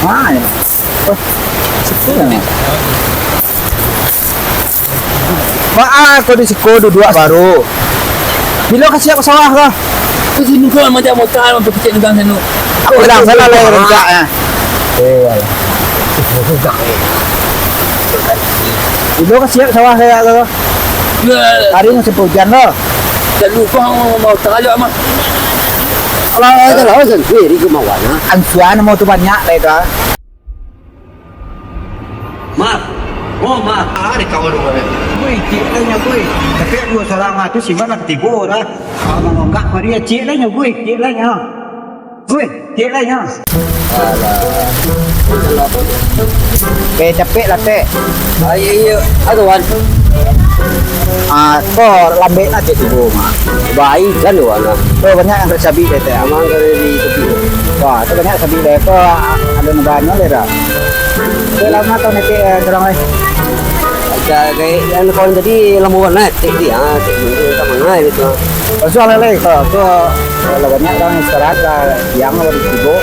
Ah, ya. Oh, sepi ya. Aku di Sikodo 2 baru. Bila kasih aku sawah kah? Terus ini kau macam motor untuk kecil gang sana. Aku bilang sana lah rencaknya. Alah. Bila kasih aku sawah kayak tu. Hari ni sepuluh hujan loh. Dan lupa mau terlalu mah. Kalau ada lah, kan ni ke mawan. Ansuan mau tu banyak lah itu. Mak, oh mak, ada kawan orang. Kui, cik lainnya kui. Tapi dua seorang tu si mana ketiga lah. Kalau enggak, Maria cik lainnya kui, cik lainnya. Kui, cik lainnya. Capek lah teh. Iya, ada wan. Kau lambat lah cik tu mah. Baik kan wan. Tu banyak yang tersabi deh teh. Amang dari tepi. Wah, tu banyak sabi deh. Kau ada banyak deh dah. Tu lama tu nanti terang leh. Kayak yang kawan tadi lamuan lah, cik dia, cik dia sama ngai itu. Soal leh kau tu kalau banyak orang istirahat lah, yang ada di situ.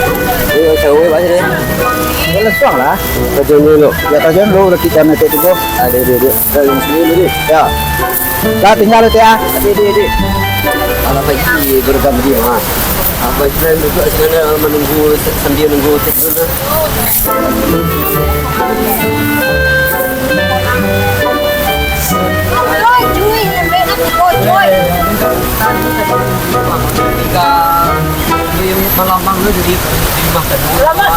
Ini cewek baca deh. Kalau soal lah. Kerja dulu. Ya kerja dulu kita nanti tu. Ada dia. Dalam sini ni. Ya. Dah tinggal tu ya. Ada. Kalau pagi bergam dia mah. Apa istilahnya duduk sana menunggu sambil menunggu cik mana. Melambang lu jadi dimakan. Lama.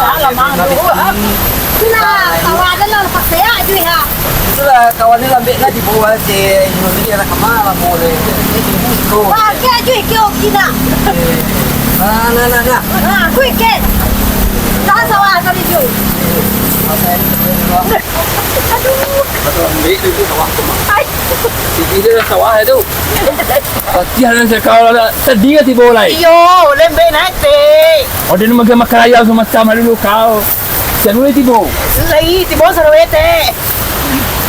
Itulah kawan dah lepas saya aja ya. Itulah kawannya lambek lah di bawah si Indonesia ada kamar boleh. Itu. Wah, kaya aja kau kena. Nah. Aku ikan. Tahan sawah tadi tu. Betul ambil itu sawah tu mah. Sini dia sawah itu. Pasti ada sekali ada sedih ti boleh. Yo, lembe nanti. Oh dia nak makan ayam semacam dulu kau. Jangan boleh tibo. Lagi tiba sarwete.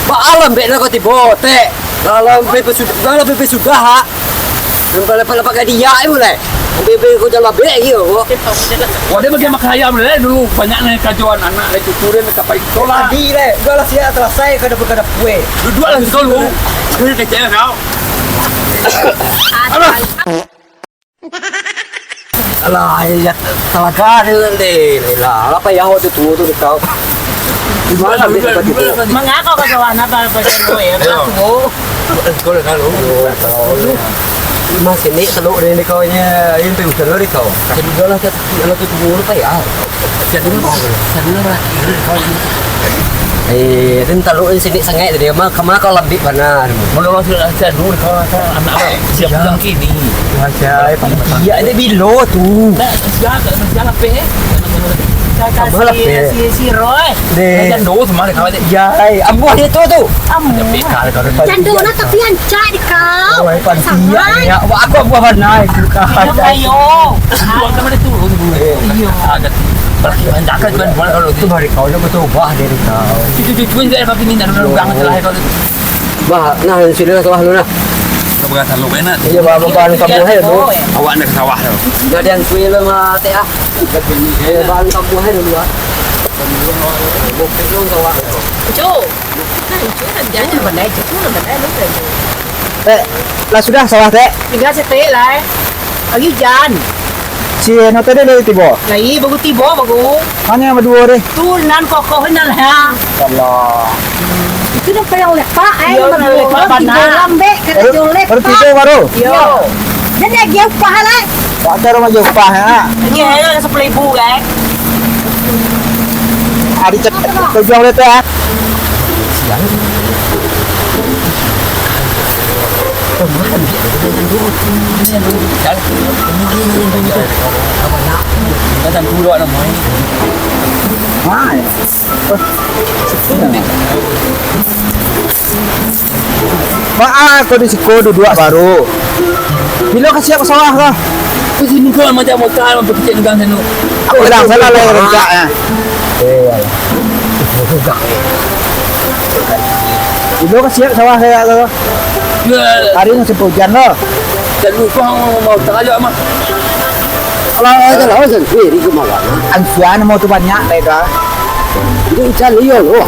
Alam beklah kau tiba teh. Kalau bebe sudah ha. Lepas pakai dia boleh. Bebe kau jalan bek gitu. Oh dia makan ayam dulu banyak nih kajuan anak itu turun tak payah sekolah. Tadi leh, gua lah siap selesai kau dah kue. Dua lah sekolah. Ini kecil kau. Alah, ya talaga deh. Lah, apa ya waktu tu kau. Di mana bebe kau tiba? Mengapa kau kawan apa pasal ya? Aku. Sekolah kalau. Mas ini telur ni kau nya, ini tu telur ni kau. Jadi kalau kalau tu bulu apa ya? Jadi lah. Ini telur ini sini sangat dia mah kemana kau lebih mana? Kalau saya dulu kau anak siap pulang kini. Macam iya ada bilo tu. Siapa pe? Si Roy. Jangan dulu semua kau ada. Ya, ambuh itu tu. Jangan nak tapi ancak di kau. Oh, pantia ya. Aku ambuh mana? Ayo. Buat sama itu. Iya. Agak. Perkiraan jaga tuan kalau Itu hari kau yang betul bah dari kau. Cucu enggak apa ini dalam gang telah kau. Bah, nah sini lah sawah lu nah. Kau berkata lu enak. Iya, bah bahan kamu hai tu. Awak nak sawah tu. Jadi yang kuih lu mah teh ah. Bahan kamu hai dulu ah. Bukti lu sawah. Jo. Jangan benar, jangan benar lu. Lah sudah sawah teh. Tinggal setek lah. Lagi hujan. Si no tadi le tibo. Lagi bagus tiba bagus. Hanya berdua deh. Tunan kokoh nan ha. Allah. Itu dah payah oleh Pak Baru lambek kata jolek baru tibo baru. Yo. Jadi lagi upah lah. Pakai rumah jumpa ya. Lagi ada 10,000 kan. Hari cepat tujuan le teh. Macam dulu ada main. Ah, ya. Oh, sepi ya. Aku di Sikodo 2 baru. Bila kasih aku sawah kah? Terus ini kau macam motor untuk kecil gang sana. Aku bilang sana lah rencaknya. Alah. Bila kasih aku sawah kayak tu. Hari ni sepuluh hujan loh. Dan lupa mau terlalu mah. Kalau ada lah sendiri di kemana? Anfian mau tu banyak mereka. Itu ikan liar loh.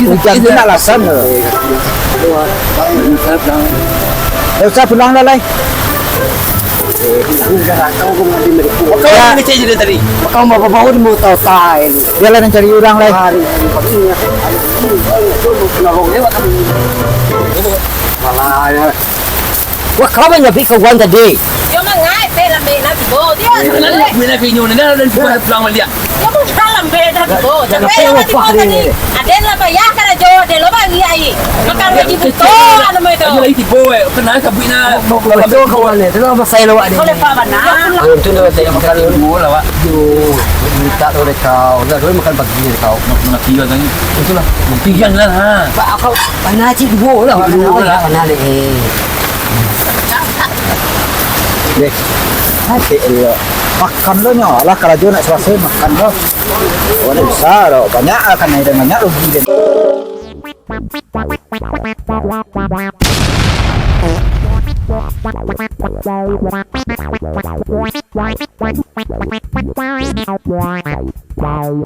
Hujan tu nak alasan loh. Usah pulang dah lah. Kau ni cari dia tadi. Kau mau bawa dia mau tahu tahu. Dia lah nak cari orang lah. Hari ini paginya. Kenapa lewat? Malah ya. Wah kau banyak pikir kawan tadi. Yo mangai pe lambe na tibo. Dia Nak mina kinyo na dan pulang malia. yo pun kalam pe na tibo. Jangan Tapi yo pewa tibo pahri tadi. ni. Aden la ba ya kana jo de lo ba ngi ai. Makan lagi betul anu mo itu. Ayo lagi tibo eh. Kena kabui na. Betul kawan ni. Terus apa saya lewat ni? Kau lepas mana? Ayam tu dah saya makan ni. Tibo lah pak. Minta tu deh kau. Dah dulu makan pagi ni kau. Nak tiga tadi. Itulah. Buktikan lah ha. Pak kau mana cik dua lah. Mana ni? Dek. Hati dia. Makan lo nyo lah kalau dia nak selesai makan lo. Oh ni besar lo. Banyak akan naik dan banyak rugi dia. Wow.